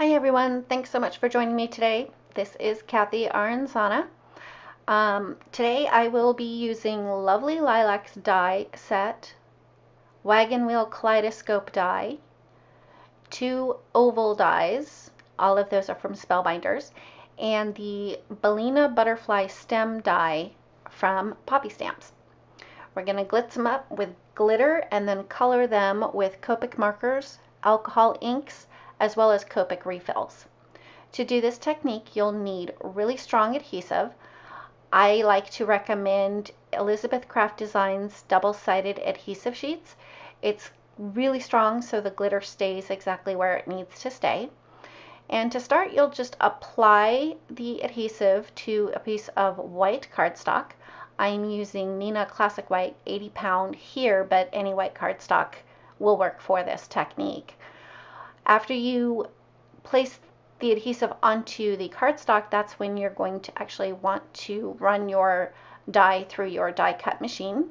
Hi everyone, thanks so much for joining me today. This is Kathy Aranzana. Today I will be using Lovely Lilacs die set, wagon wheel kaleidoscope die, 2 oval dies, all of those are from Spellbinders, and the Bellina butterfly stem die from Poppy Stamps. We're going to glitz them up with glitter and then color them with Copic markers, alcohol inks, as well as Copic refills. To do this technique, you'll need really strong adhesive. I like to recommend Elizabeth Craft Designs double-sided adhesive sheets. It's really strong so the glitter stays exactly where it needs to stay. And to start, you'll just apply the adhesive to a piece of white cardstock. I'm using Nina Classic White 80 pound here, but any white cardstock will work for this technique. After you place the adhesive onto the cardstock, that's when you're going to actually want to run your die through your die cut machine.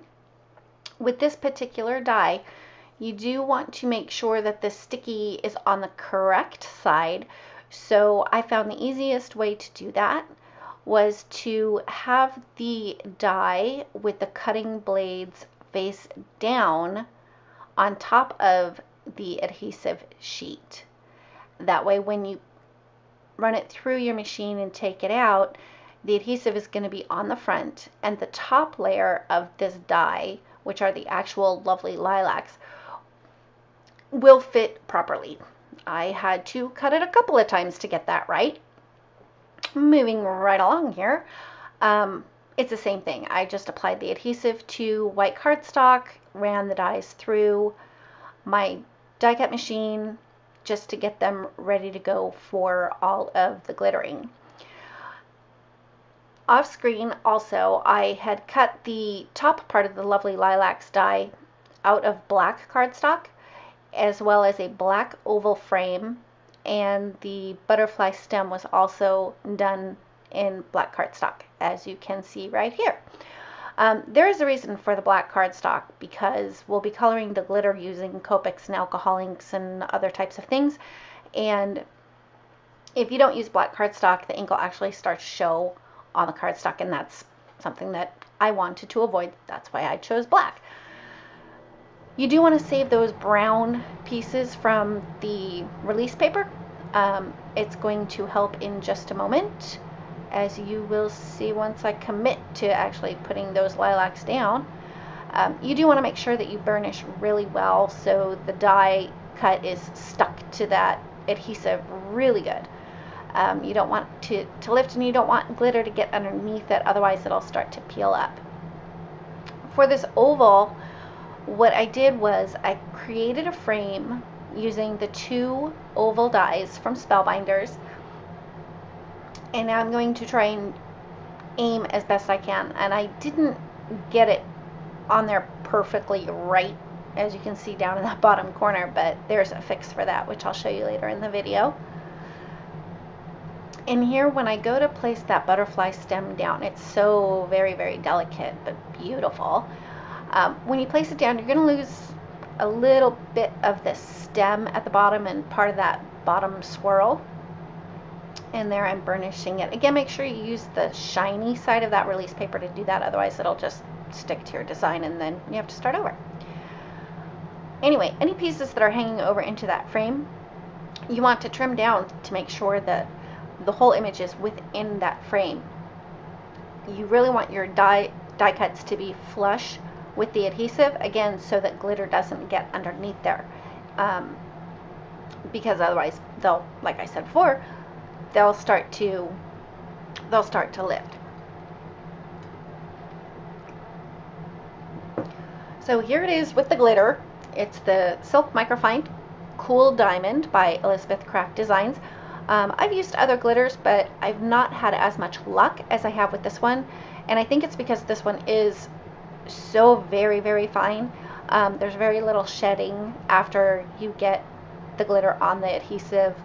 With this particular die, you do want to make sure that the sticky is on the correct side. So I found the easiest way to do that was to have the die with the cutting blades face down on top of the adhesive sheet. That way when you run it through your machine and take it out, the adhesive is going to be on the front, and the top layer of this die, which are the actual Lovely Lilacs, will fit properly. I had to cut it a couple of times to get that right. Moving right along here, it's the same thing. I just applied the adhesive to white cardstock, ran the dies through my die cut machine just to get them ready to go for all of the glittering. Off screen also, I had cut the top part of the Lovely Lilacs die out of black cardstock, as well as a black oval frame, and the butterfly stem was also done in black cardstock, as you can see right here. There is a reason for the black cardstock, because we'll be coloring the glitter using Copics and alcohol inks and other types of things, and if you don't use black cardstock, the ink will actually start to show on the cardstock, and that's something that I wanted to avoid. That's why I chose black. You do want to save those brown pieces from the release paper. It's going to help in just a moment, as you will see once I commit to actually putting those lilacs down. You do want to make sure that you burnish really well so the die cut is stuck to that adhesive really good. You don't want to lift, and you don't want glitter to get underneath it, otherwise it'll start to peel up. For this oval, what I did was I created a frame using the 2 oval dies from Spellbinders, and now I'm going to try and aim as best I can, and I didn't get it on there perfectly right, as you can see down in that bottom corner, but there's a fix for that, which I'll show you later in the video. And here, when I go to place that butterfly stem down, it's so very, very delicate but beautiful. When you place it down, you're going to lose a little bit of the stem at the bottom and part of that bottom swirl. And there I'm burnishing it. Again, make sure you use the shiny side of that release paper to do that, otherwise it'll just stick to your design and then you have to start over. Anyway, any pieces that are hanging over into that frame, you want to trim down to make sure that the whole image is within that frame. You really want your die cuts to be flush with the adhesive, again, so that glitter doesn't get underneath there, because otherwise they'll, like I said before, they'll start to lift. So here it is with the glitter. It's the Silk Microfine Cool Diamond by Elizabeth Craft Designs. I've used other glitters, but I've not had as much luck as I have with this one, and I think it's because this one is so very, very fine. There's very little shedding after you get the glitter on the adhesive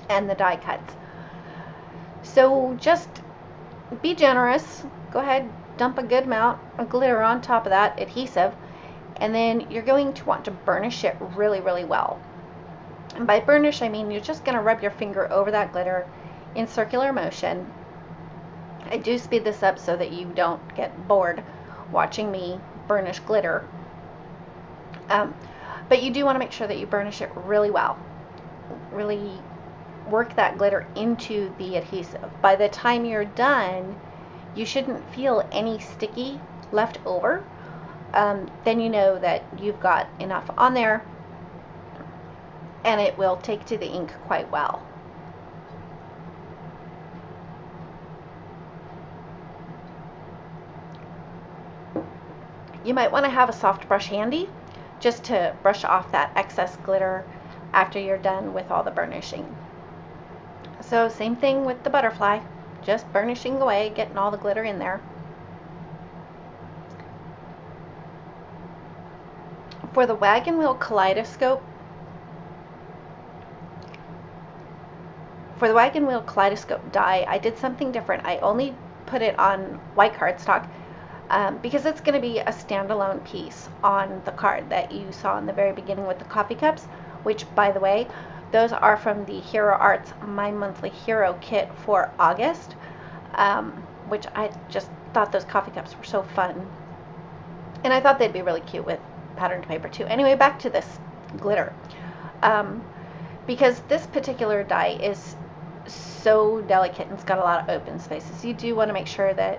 and the die cuts. So just be generous. Go ahead, dump a good amount of glitter on top of that adhesive, and then you're going to want to burnish it really, really well. And by burnish, I mean you're just going to rub your finger over that glitter in circular motion. I do speed this up so that you don't get bored watching me burnish glitter. But you do want to make sure that you burnish it really well. Really work that glitter into the adhesive. By the time you're done, you shouldn't feel any sticky left over. Then you know that you've got enough on there and it will take to the ink quite well. You might want to have a soft brush handy just to brush off that excess glitter after you're done with all the burnishing. So same thing with the butterfly, just burnishing away, getting all the glitter in there. For the wagon wheel kaleidoscope, die, I did something different. I only put it on white cardstock because it's going to be a standalone piece on the card that you saw in the very beginning with the coffee cups, which, by the way, those are from the Hero Arts My Monthly Hero kit for August, which I just thought those coffee cups were so fun. And I thought they'd be really cute with patterned paper too. Anyway, back to this glitter. Because this particular die is so delicate and it's got a lot of open spaces, you do want to make sure that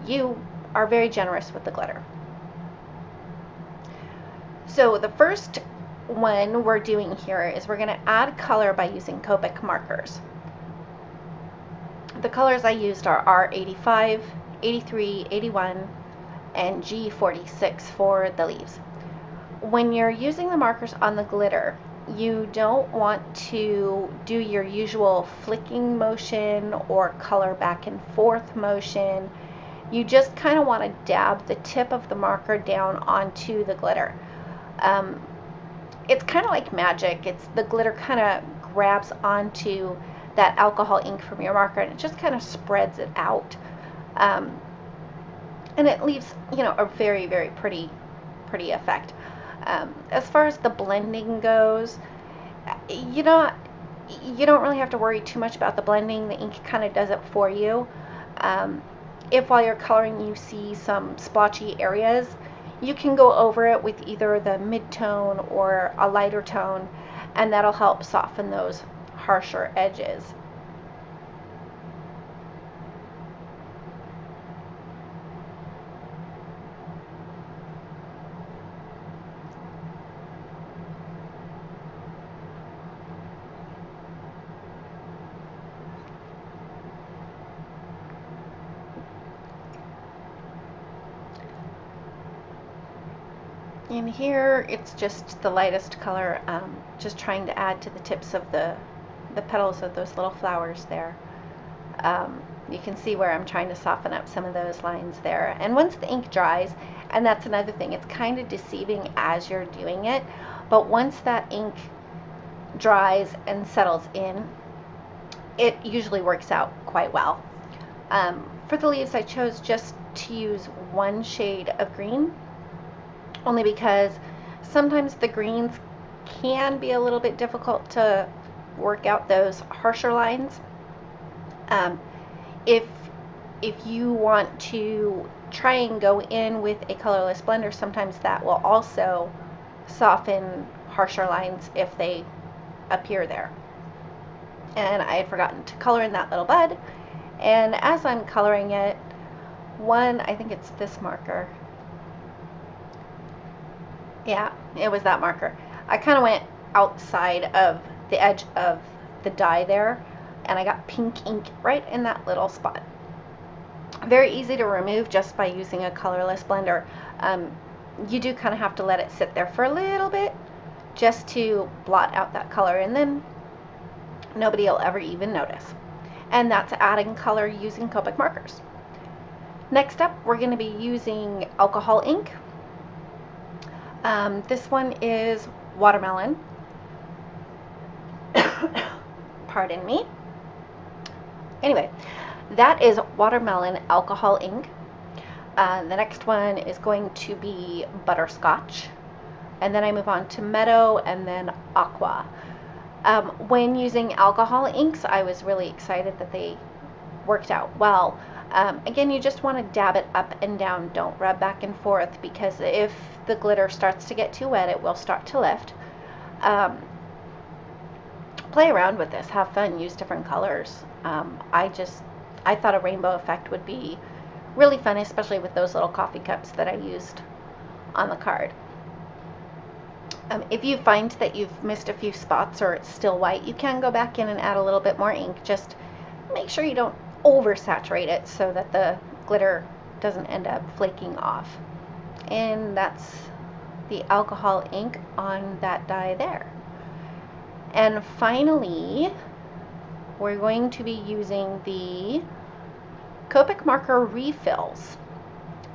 you are very generous with the glitter. So the first one we're doing here is we're going to add color by using Copic markers. The colors I used are R85, 83, 81, and G46 for the leaves. When you're using the markers on the glitter, you don't want to do your usual flicking motion or color back and forth motion. You just kind of want to dab the tip of the marker down onto the glitter. It's kind of like magic. The glitter kind of grabs onto that alcohol ink from your marker and it just kind of spreads it out. And it leaves, a very, very pretty effect. As far as the blending goes, you don't really have to worry too much about the blending. The ink kind of does it for you. If while you're coloring you see some splotchy areas, you can go over it with either the mid-tone or a lighter tone, and that'll help soften those harsher edges. In here, it's just the lightest color, just trying to add to the tips of the petals of those little flowers there. You can see where I'm trying to soften up some of those lines there. And once the ink dries, and that's another thing, it's kind of deceiving as you're doing it, but once that ink dries and settles in, it usually works out quite well. For the leaves, I chose just to use one shade of green, only because sometimes the greens can be a little bit difficult to work out those harsher lines. If you want to try and go in with a colorless blender, sometimes that will also soften harsher lines if they appear there. And I had forgotten to color in that little bud, and as I'm coloring it, I think it's this marker. Yeah, it was that marker. I kind of went outside of the edge of the die there, and I got pink ink right in that little spot. Very easy to remove just by using a colorless blender. You do kind of have to let it sit there for a little bit just to blot out that color, and then nobody will ever even notice. And that's adding color using Copic markers. Next up, we're going to be using alcohol ink. This one is watermelon. Pardon me. Anyway, that is watermelon alcohol ink. The next one is going to be butterscotch. And then I move on to meadow and then aqua. When using alcohol inks, I was really excited that they worked out well. Again, you just want to dab it up and down. Don't rub back and forth, because if the glitter starts to get too wet, it will start to lift. Play around with this, have fun, use different colors. I thought a rainbow effect would be really fun, especially with those little coffee cups that I used on the card. If you find that you've missed a few spots or it's still white, you can go back in and add a little bit more ink. Just make sure you don't oversaturate it so that the glitter doesn't end up flaking off. And that's the alcohol ink on that die there. And finally, we're going to be using the Copic marker refills.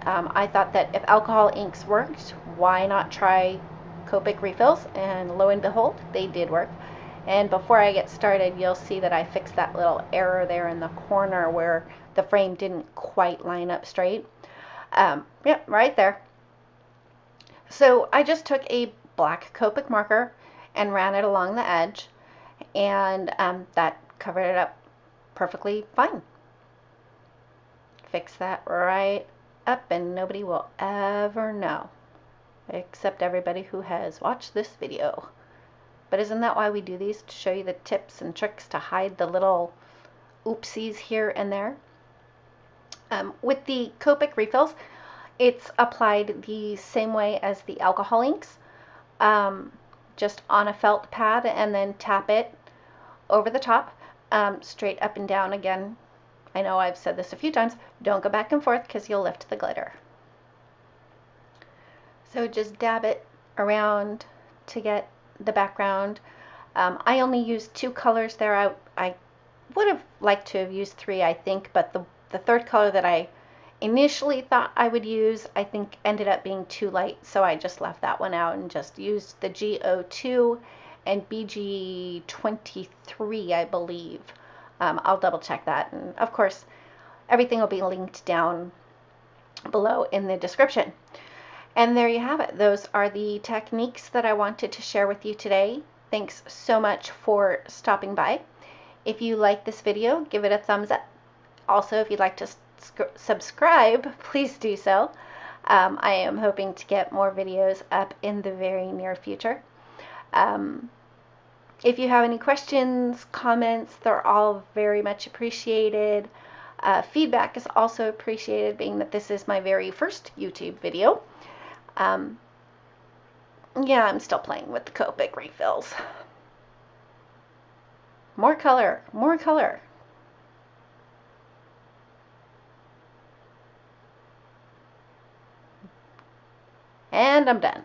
I thought that if alcohol inks worked, why not try Copic refills? And lo and behold, they did work. And before I get started, you'll see that I fixed that little error there in the corner where the frame didn't quite line up straight. Yep, right there. So I just took a black Copic marker and ran it along the edge, and that covered it up perfectly fine. Fix that right up and nobody will ever know, except everybody who has watched this video. But isn't that why we do these? To show you the tips and tricks to hide the little oopsies here and there. With the Copic refills, it's applied the same way as the alcohol inks. Just on a felt pad, and then tap it over the top, straight up and down. Again, I know I've said this a few times, don't go back and forth because you'll lift the glitter. So just dab it around to get the background. I only used 2 colors there. I would have liked to have used 3, I think, but the third color that I initially thought I would use, I think ended up being too light, so I just left that one out and just used the G02 and BG23, I believe. I'll double check that, and of course everything will be linked down below in the description. And there you have it. Those are the techniques that I wanted to share with you today. Thanks so much for stopping by. If you like this video, give it a thumbs up. Also, if you'd like to subscribe, please do so. I am hoping to get more videos up in the very near future. If you have any questions, comments, they're all very much appreciated. Feedback is also appreciated, being that this is my very first YouTube video. Yeah, I'm still playing with the Copic refills. More color, more color. And I'm done.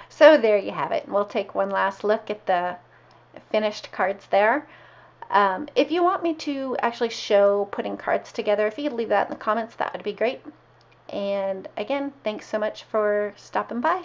So there you have it. We'll take one last look at the finished cards there. If you want me to actually show putting cards together, if you could leave that in the comments, that would be great. And again, thanks so much for stopping by.